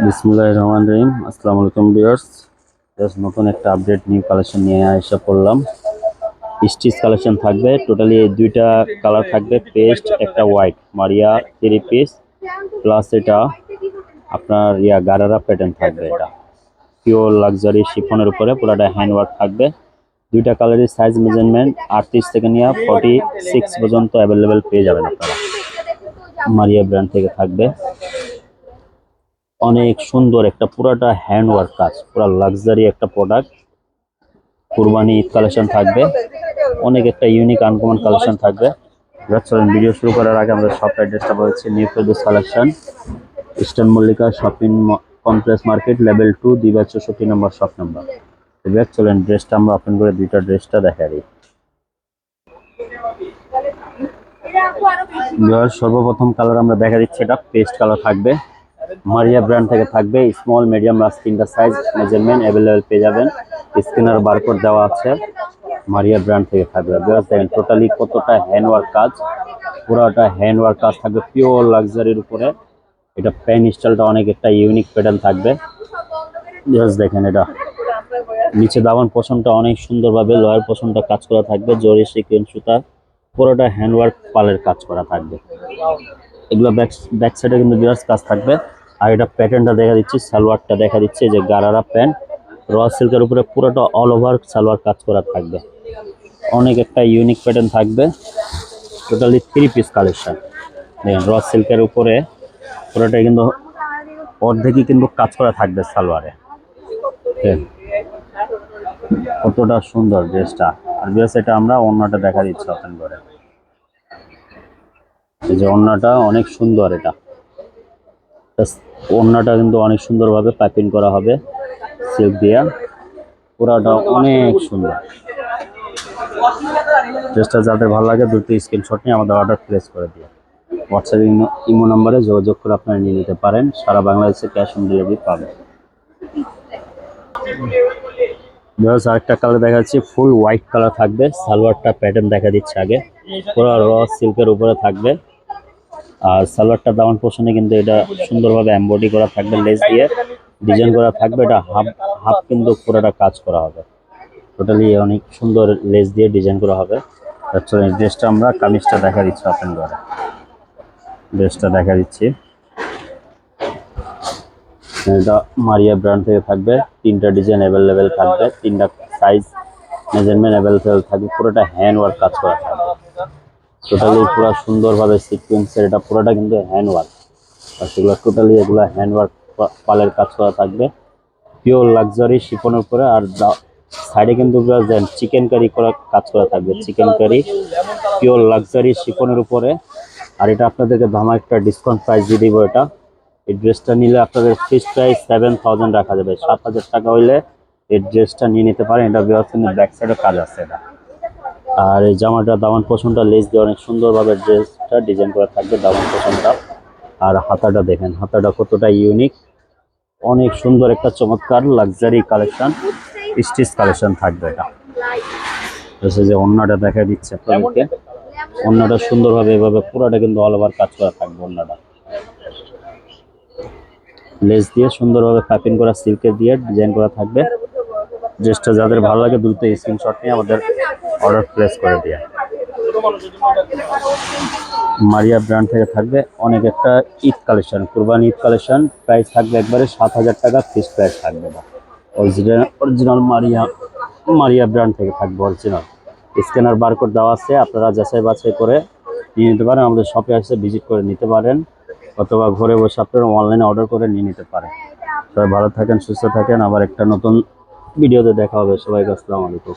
বিসমিল্লাহির রহমানির রহিম। আসসালামু আলাইকুম ভিউয়ার্স। জাস্ট নতুন একটা আপডেট নিউ কালেকশন নিয়ে এসে পড়লাম। স্টিচ কালেকশন থাকবে, টোটালি এই দুইটা কালার থাকবে, পেস্ট একটা হোয়াইট, মারিয়া 3 পিস প্লাস এটা আপনার গারারা প্যাটার্ন থাকবে। এটা পিওর লাক্সারি শিফনের উপরে পুরোটা হ্যান্ড ওয়ার্ক থাকবে। দুইটা কালারের সাইজ মেজারমেন্ট 38 থেকে নিয়ে 46 পর্যন্ত অ্যাভেলেবেল পেয়ে যাবেন আপনারা। মারিয়া ব্র্যান্ড থেকে থাকবে। অনেক সুন্দর একটা পুরাটা হ্যান্ড ওয়ার্ক কাজ, পুরা লাক্সারি একটা প্রোডাক্ট। কুরবানি ঈদ কালেকশন থাকবে, অনেক একটা ইউনিক আনকমন কালেকশন থাকবে। চলুন ভিডিও শুরু করার আগে আমাদের শপ অ্যাড্রেসটা বলছি, new Ferdous collection, eastern Mallika shopping complex market, level 2, 264 নম্বর শপ নাম্বার। চলেন ড্রেসটা আমরা ওপেন করে দুইটা ড্রেসটা দেখা দিই। সর্বপ্রথম কালার আমরা দেখা দিচ্ছি, এটা পেস্ট কালার থাকবে। মারিয়া ব্র্যান্ড থেকে থাকবে, স্মল মিডিয়াম লার্জ তিনটা সাইজ মেজারমেন্ট অ্যাভেলেবেল পেয়ে যাবেন। স্ক্রিনার বারকোড দেওয়া আছে। মারিয়া ব্র্যান্ড থেকে থাকবে। দেখেন টোটালি কতটা হ্যান্ডওয়ার্ক কাজ, পুরোটা হ্যান্ডওয়ার্ক কাজ থাকবে পিওর লাক্সারির উপরে। এটা প্যান্ট স্টাইলটা অনেক একটা ইউনিক প্যাটার্ন থাকবে। দেখেন এটা নিচে দামান পোষণটা অনেক সুন্দরভাবে লয়ার পোষণটা কাজ করা থাকবে, জরি সিকোয়েন্স সুতা, পুরোটা হ্যান্ডওয়ার্ক পালের কাজ করা থাকবে। এগুলো ব্যাক সাইডে কিন্তু বিরাজ কাজ থাকবে। আর এটা প্যাটার্নটা দেখা দিচ্ছি, সালোয়ারটা দেখা দিচ্ছে যে গারারা প্যান্ট, র সিল্কের উপরে পুরোটা অল ওভার সালোয়ার কাজ করা থাকবে। অনেক একটা ইউনিক প্যাটার্ন থাকবে। Totally 3 piece collection. দেখেন র সিল্কের উপরে পুরোটাই কিন্তু অর্ধেকই কিন্তু কাজ করা থাকবে সালোয়ারে। কতটা সুন্দর ড্রেসটা। আর ড্রেস এটা আমরা অন্যটা দেখা দিচ্ছি ওপেন করে। এই যে ওড়নাটা অনেক সুন্দর, এটা ওড়নাটা কিন্তু অনেক সুন্দরভাবে পাইপিং করা হবে সিল্ক দিয়ে, পুরাটা অনেক সুন্দর। ড্রেসটা যাদের ভালো লাগে দ্রুত স্ক্রিনশট নিয়ে আমাদের অর্ডার প্লেস করে দিয়ে হোয়াটসঅ্যাপ ইমো নম্বরে যোগাযোগ করে আপনারা নিয়ে নিতে পারেন। সারা বাংলাদেশে ক্যাশ অন ডেলিভারি পাবেন। আরেকটা কালার দেখা যাচ্ছে, ফুল হোয়াইট কালার থাকবে। সালোয়ারটা প্যাটার্ন দেখা দিচ্ছে আগে, পুরো র সিল্কের উপরে থাকবে। আর সালোয়ারটা দামান পোর্শনে কিন্তু এটা সুন্দরভাবে এমব্রয়ডারি করা থাকবে, লেস দিয়ে ডিজাইন করা থাকবে। এটা হাফ হাফ কিন্তু পুরোটা কাজ করা হবে, টোটালি অনেক সুন্দর লেস দিয়ে ডিজাইন করা হবে। অ্যাকচুয়ালি ড্রেসটা আমরা কামিজটা দেখা দিচ্ছি ওপেন করে। ড্রেসটা দেখা দিচ্ছি, এটা মারিয়া ব্র্যান্ড থেকে থাকবে। তিনটা ডিজাইন অ্যাভেলেবেল থাকবে, তিনটা সাইজ মেজারমেন্ট অ্যাভেলেবেল থাকবে, পুরোটা হ্যান্ড ওয়ার্ক কাজ করা থাকবে। টোটালি পুরো সুন্দরভাবে সিকোয়েন্সের, এটা পুরোটা কিন্তু হ্যান্ড ওয়ার্ক। আর সেগুলো টোটালি এগুলো হ্যান্ড ওয়ার্ক পালের কাজ করা থাকবে, পিওর লাক্সারি শিফনের উপরে। আর সাইডে কিন্তু চিকেন কারি করা কাজ করা থাকবে, চিকেন কারি পিওর লাক্সারি শিফনের উপরে। আর এটা আপনাদেরকে ধামা একটা ডিসকাউন্ট প্রাইস দিয়ে দিব। এটা এই ড্রেসটা নিলে আপনাদের ফিক্সড প্রাইস 7000 রাখা যাবে। 7000 টাকা হইলে এই ড্রেসটা নিয়ে নিতে পারেন। এটা ব্যাক সাইডে কাজ আছে এটা। আর এই জামাটা দামান পোষণটা লেস দিয়ে অনেক সুন্দরভাবে ড্রেসটা ডিজাইন করা থাকবে, দামান পোষণটা। আর হাতাটা দেখেন, হাতাটা কতটা ইউনিক, অনেক সুন্দর একটা চমৎকার লাক্সারি কালেকশন, স্টিচ কালেকশন থাকবে এটা। যে ওড়নাটা দেখা দিচ্ছে আপনাদেরকে, ওড়নাটা সুন্দরভাবে এভাবে পুরোটা কিন্তু অল ওভার কাজ করা থাকবে। ওড়নাটা লেস দিয়ে সুন্দরভাবে পাইপিং করা সিল্কের দিয়ে ডিজাইন করা থাকবে। ড্রেসটা যাদের ভালো লাগে দ্রুত স্ক্রিনশট নিয়ে আমাদের অর্ডার প্লেস করে দিয়ে। মারিয়া ব্র্যান্ড থেকে থাকবে অনেক একটা Eid collection, Qurbani Eid collection. Price থাকবে একবারে 7000 টাকা ফিক্সড প্রাইস থাকবে। অরিজিনাল মারিয়া ব্র্যান্ড থেকে থাকবে অরিজিনাল। স্ক্যানার বারকোড দেওয়া আছে, আপনারা যাচাই বাছাই করে নিয়ে নিতে পারেন। আমাদের শপে এসে ভিজিট করে নিতে পারেন, অথবা ঘরে বসে আপনারা অনলাইনে অর্ডার করে নিয়ে নিতে পারেন। সবাই ভালো থাকেন, সুস্থ থাকেন। আবার একটা নতুন ভিডিওতে দেখা হবে। সবাইকে আসসালামু আলাইকুম।